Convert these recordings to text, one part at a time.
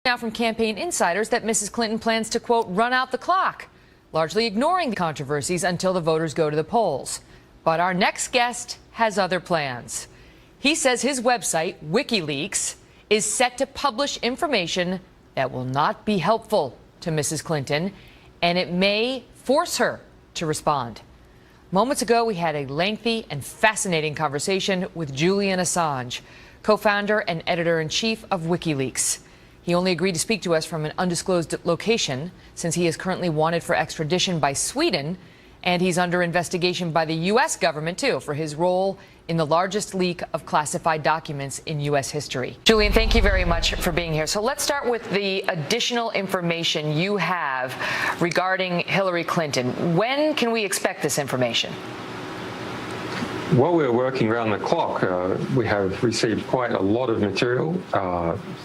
Now from campaign insiders that Mrs. Clinton plans to, quote, run out the clock, largely ignoring the controversies until the voters go to the polls. But our next guest has other plans. He says his website, WikiLeaks, is set to publish information that will not be helpful to Mrs. Clinton, and it may force her to respond. Moments ago, we had a lengthy and fascinating conversation with Julian Assange, co-founder and editor-in-chief of WikiLeaks. He only agreed to speak to us from an undisclosed location since he is currently wanted for extradition by Sweden, and he's under investigation by the U.S. government, too, for his role in the largest leak of classified documents in U.S. history. Julian, thank you very much for being here. So let's start with the additional information you have regarding Hillary Clinton. When can we expect this information? While we're working around the clock, we have received quite a lot of material,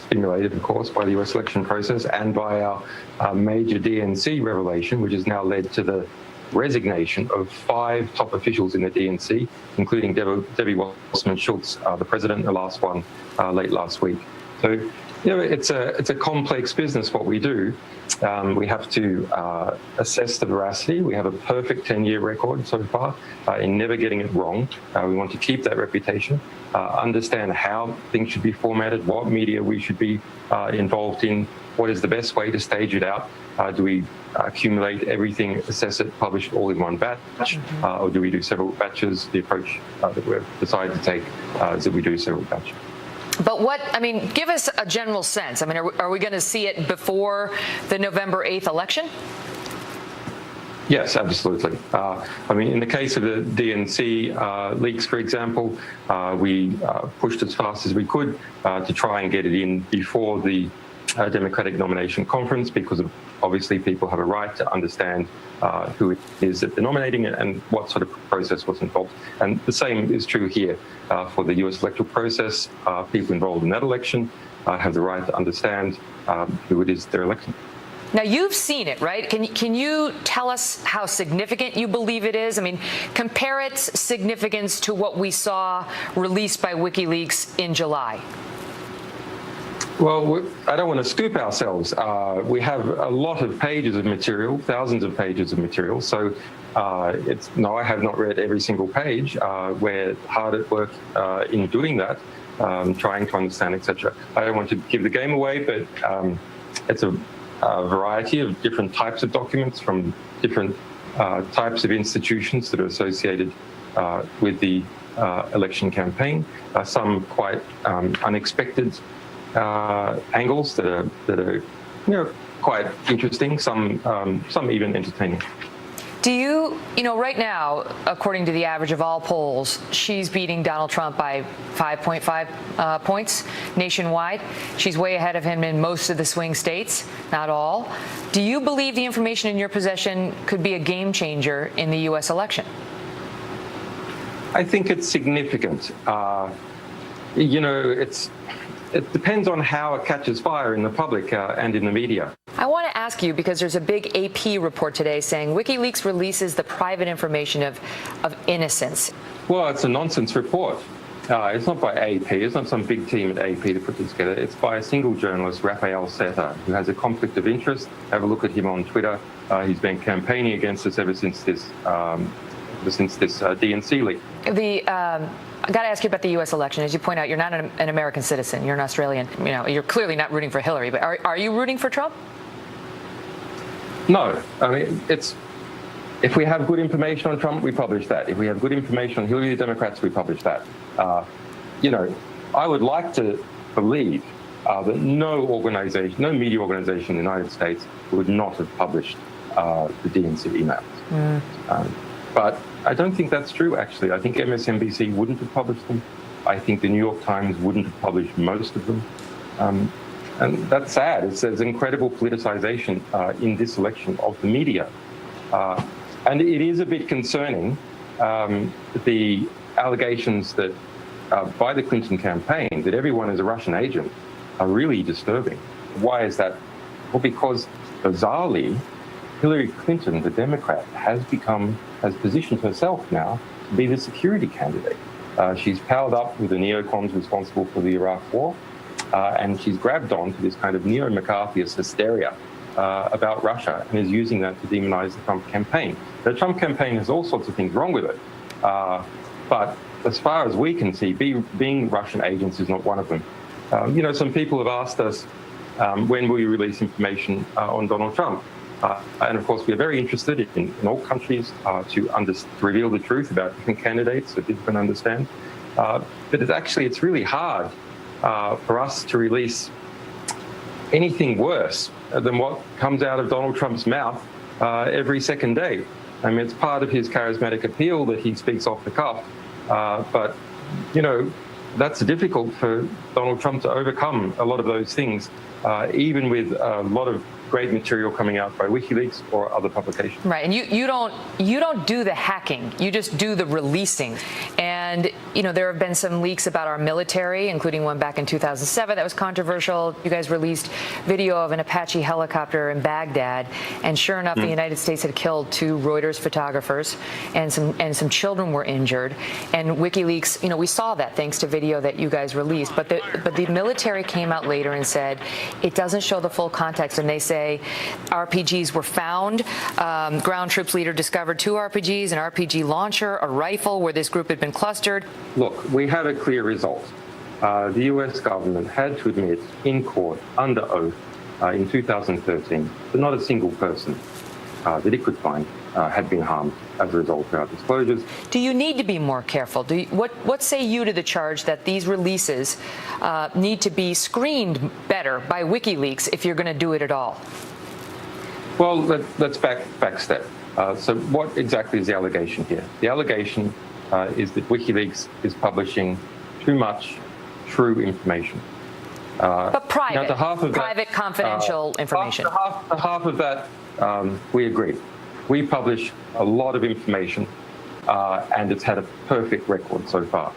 stimulated, of course, by the U.S. election process and by our major DNC revelation, which has now led to the resignation of 5 top officials in the DNC, including Debbie Wasserman Schultz, the president, the last one late last week. So, you know, it's a complex business what we do. We have to assess the veracity. We have a perfect 10-year record so far in never getting it wrong. We want to keep that reputation, understand how things should be formatted, what media we should be involved in, what is the best way to stage it out. Do we accumulate everything, assess it, publish it all in one batch, or do we do several batches? The approach that we've decided to take is that we do several batches. But give us a general sense. I mean, are we going to see it before the November 8th election? Yes, absolutely. In the case of the DNC leaks, for example, we pushed as fast as we could to try and get it in before the Democratic nomination conference, because obviously people have a right to understand who it is that they're nominating and what sort of process was involved. And the same is true here for the US electoral process. People involved in that election have the right to understand who it is they're electing. Now, you've seen it, right? Can you tell us how significant you believe it is? I mean, compare its significance to what we saw released by WikiLeaks in July. Well, I don't want to scoop ourselves. We have a lot of pages of material, thousands of pages of material. So I have not read every single page. We're hard at work in doing that, trying to understand, etc. I don't want to give the game away, but it's a variety of different types of documents from different types of institutions that are associated with the election campaign. Some quite unexpected angles that are quite interesting, some even entertaining. Do you right now, according to the average of all polls, she's beating Donald Trump by 5.5 points nationwide. She's way ahead of him in most of the swing states, not all. Do you believe the information in your possession could be a game changer in the U.S. election? I think it's significant. It depends on how it catches fire in the public and in the media. I want to ask you, because there's a big AP report today saying WikiLeaks releases the private information of innocence. Well, it's a nonsense report. It's not by AP. It's not some big team at AP that put this together. It's by a single journalist, Rafael Seta, who has a conflict of interest. Have a look at him on Twitter. He's been campaigning against us ever since this DNC leak. I got to ask you about the U.S. election. As you point out, you're not an American citizen. You're an Australian. You're clearly not rooting for Hillary. But are you rooting for Trump? No. I mean, if we have good information on Trump, we publish that. If we have good information on Hillary, the Democrats, we publish that. I would like to believe that no media organization in the United States would not have published the DNC emails. But I don't think that's true, actually. I think MSNBC wouldn't have published them. I think the New York Times wouldn't have published most of them. And that's sad. There's incredible politicization in this election of the media. And it is a bit concerning, the allegations that by the Clinton campaign that everyone is a Russian agent are really disturbing. Why is that? Well, because bizarrely, Hillary Clinton, the Democrat, has positioned herself now to be the security candidate. She's powered up with the neocons responsible for the Iraq War. and she's grabbed on to this kind of neo-McCarthyist hysteria about Russia and is using that to demonize the Trump campaign. The Trump campaign has all sorts of things wrong with it, but as far as we can see, being Russian agents is not one of them. Some people have asked us, when will you release information on Donald Trump? And of course, we are very interested in all countries to reveal the truth about different candidates so people can understand. But it's really hard for us to release anything worse than what comes out of Donald Trump's mouth every second day. I mean, it's part of his charismatic appeal that he speaks off the cuff. But that's difficult for Donald Trump to overcome a lot of those things, even with a lot of great material coming out by WikiLeaks or other publications. Right, and you don't do the hacking, you just do the releasing. And there have been some leaks about our military, including one back in 2007 that was controversial. You guys released video of an Apache helicopter in Baghdad, and sure enough, the United States had killed 2 Reuters photographers, and some children were injured. And WikiLeaks, we saw that thanks to video that you guys released. But the military came out later and said it doesn't show the full context, and they say RPGs were found. Ground troops leader discovered 2 RPGs, an RPG launcher, a rifle where this group had been clustered. Look, we had a clear result. The US government had to admit in court under oath in 2013 that not a single person that it could find had been harmed as a result of our disclosures. Do you need to be more careful? What say you to the charge that these releases need to be screened better by WikiLeaks if you're going to do it at all? Well, let's back step. So what exactly is the allegation here? The allegation is that WikiLeaks is publishing too much true information. But private, private, confidential information. Half of that, we agree. We publish a lot of information, and it's had a perfect record so far.